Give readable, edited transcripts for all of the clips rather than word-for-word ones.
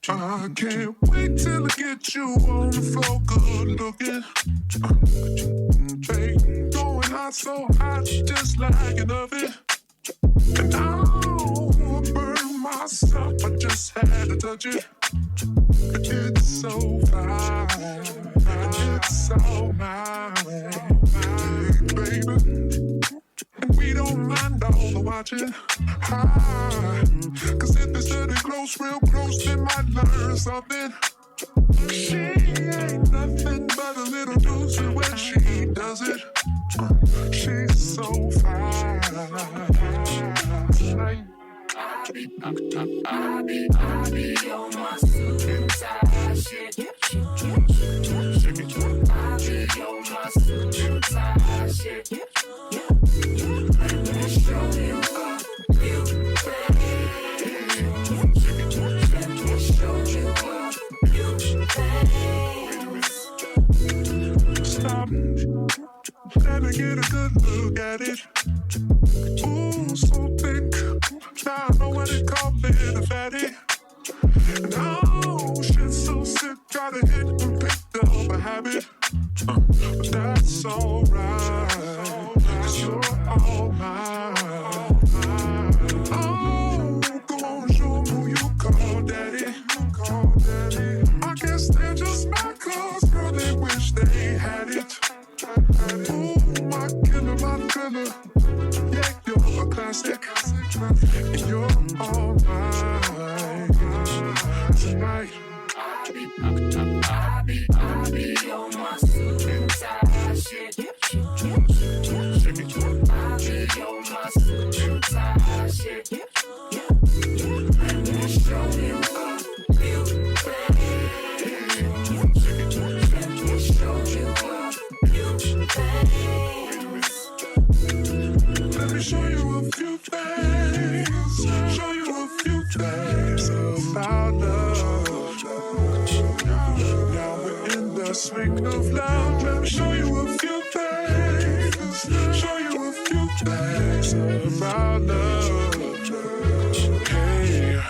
I can't wait till I get you on the floor, good looking. Babe, going hot, so hot, just like an oven. And I'll burn myself, I just had to touch it. It's so fine, it's so mine, baby. And we don't mind all the watching. Cause if it's study close, real close, they might learn something. She ain't nothing but a little doozy when she does it. She's so fine. I be on my suit and tie shit. I be on my suit and tie shit. Let me show you a few things. Let me show you a few things. Stop. Let me get a good look at it. Ooh, so thick. Now I know what it called me, the fatty. And oh, shit so sick. Gotta hit and picked up a habit. But that's alright. Cause you're all mine. Oh, go on, show 'em who you call daddy. I guess they're just my cause, girl, they wish they had it. Ooh, my killer, my killer. Yeah, you're a classic. And you're all mine. Tonight I be on my suit and tie shit. I be on my suit and tie shit. Let me show you a few things. Let me show you a few things. Let me show you a few things. Show you a few things about love. Now we're in the swing of love. Let me show you a few things. Show you a few things about love. Hey.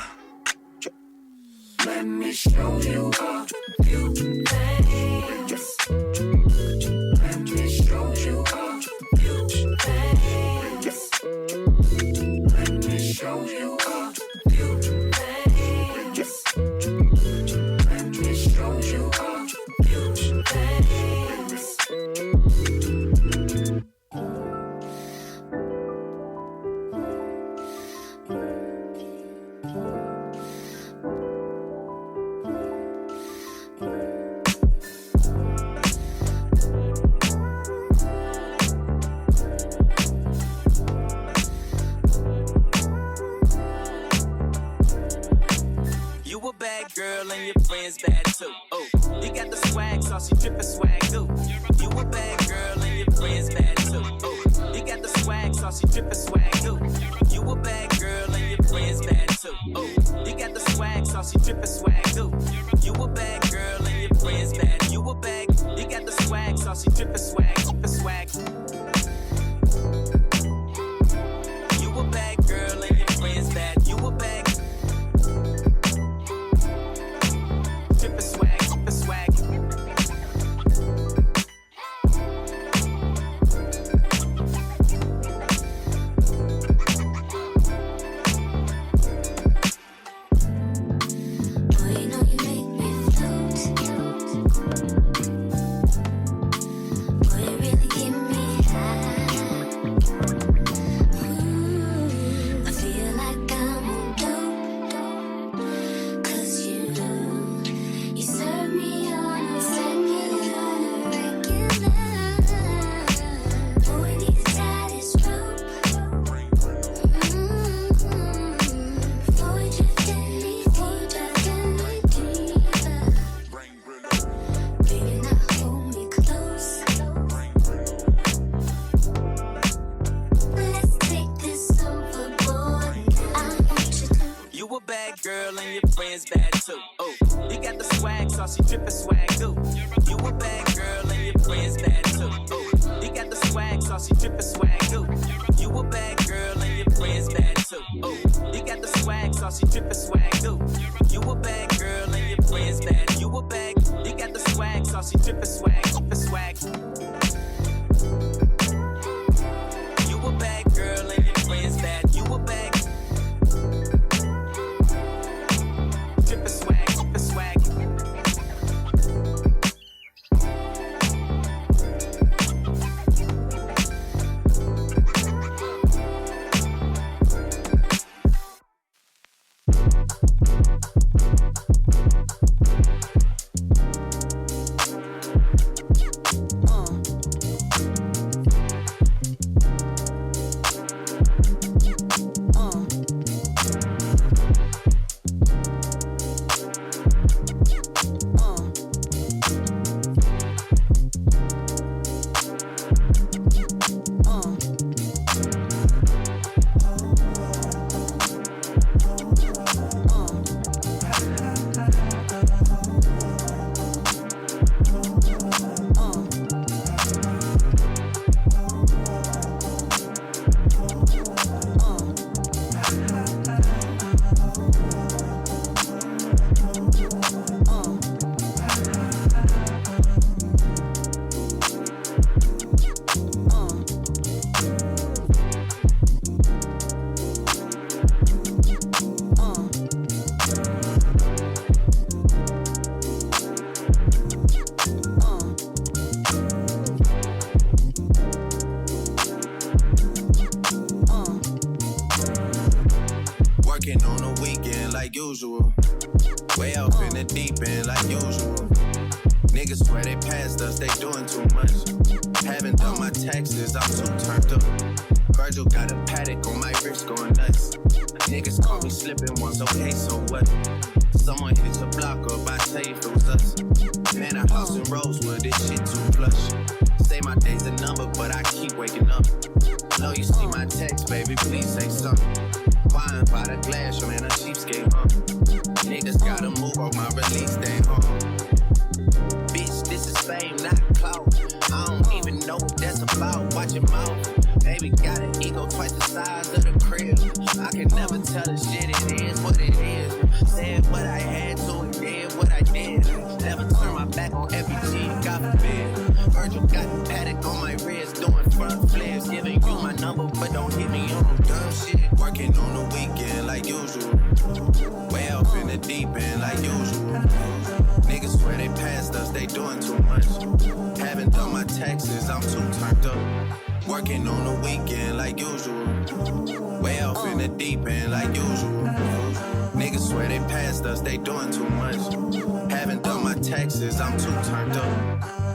Let me show you a few things. Let me show you a few things. Let me show you a few things. Let me show you a few things. You a bad girl and your friends bad too. Oh, you got the swag, so she drippin' swag too. You a bad girl and your friends bad too. Oh, you got the swag, so she drippin' swag too. You a bad girl and your friends bad too. Oh, you got the swag, so she drippin' swag too. You a bad girl and your friends bad. You a bad, you got the swag, so she drippin' swag, swag. You a bad girl and your friends bad. You a bad. Swag. Girl and your friends bad too. Oh, you got the swag, so she drippin' swag too. You a bad girl and your friends bad too. Oh, you got the swag, so she drippin' swag too. You a bad girl and your friends bad too. Oh, you got the swag, saucy drippin' swag too. You a bad girl and your friends bad. You a bad, you got the swag, saucy drippin' swag, drippin' swag. You a bad girl and your friends bad. You a bad. Drippin' swag, drippin' swag. Working on the weekend like usual. Way off in the deep end like usual. Niggas swear they passed us, they doing too much. Haven't done my taxes, I'm too turned up. Virgil got a paddock on my wrist going nuts. Niggas caught me slipping once, okay, so what? Someone hits a block up, I say if it was us. Man, a house in Rosewood, this shit too plush. Say my day's a number, but I keep waking up. Know you see my text, baby, please say something. Wine by the glass, man, a cheapskate, Niggas gotta move on my release day, Bitch, this is fame, not clout. I don't even know what that's about. Watch your mouth. Baby got an ego twice the size of the crib. I can never tell the shit, it is what it is. Said what I had to and did what I did. Never turn my back on FBG, God forbid. Virgil got a paddock on my wrist, doing front flips. Giving you my number, but don't hit me on no dumb shit. Working on the weekend like usual. Way off in the deep end like usual. Niggas swear they passed us, they doing too much. Haven't done my taxes, I'm too turned up. Working on the weekend like usual. Way off in the deep end like usual. Niggas swear they passed us, they doing too much. Haven't done my taxes, I'm too turned up.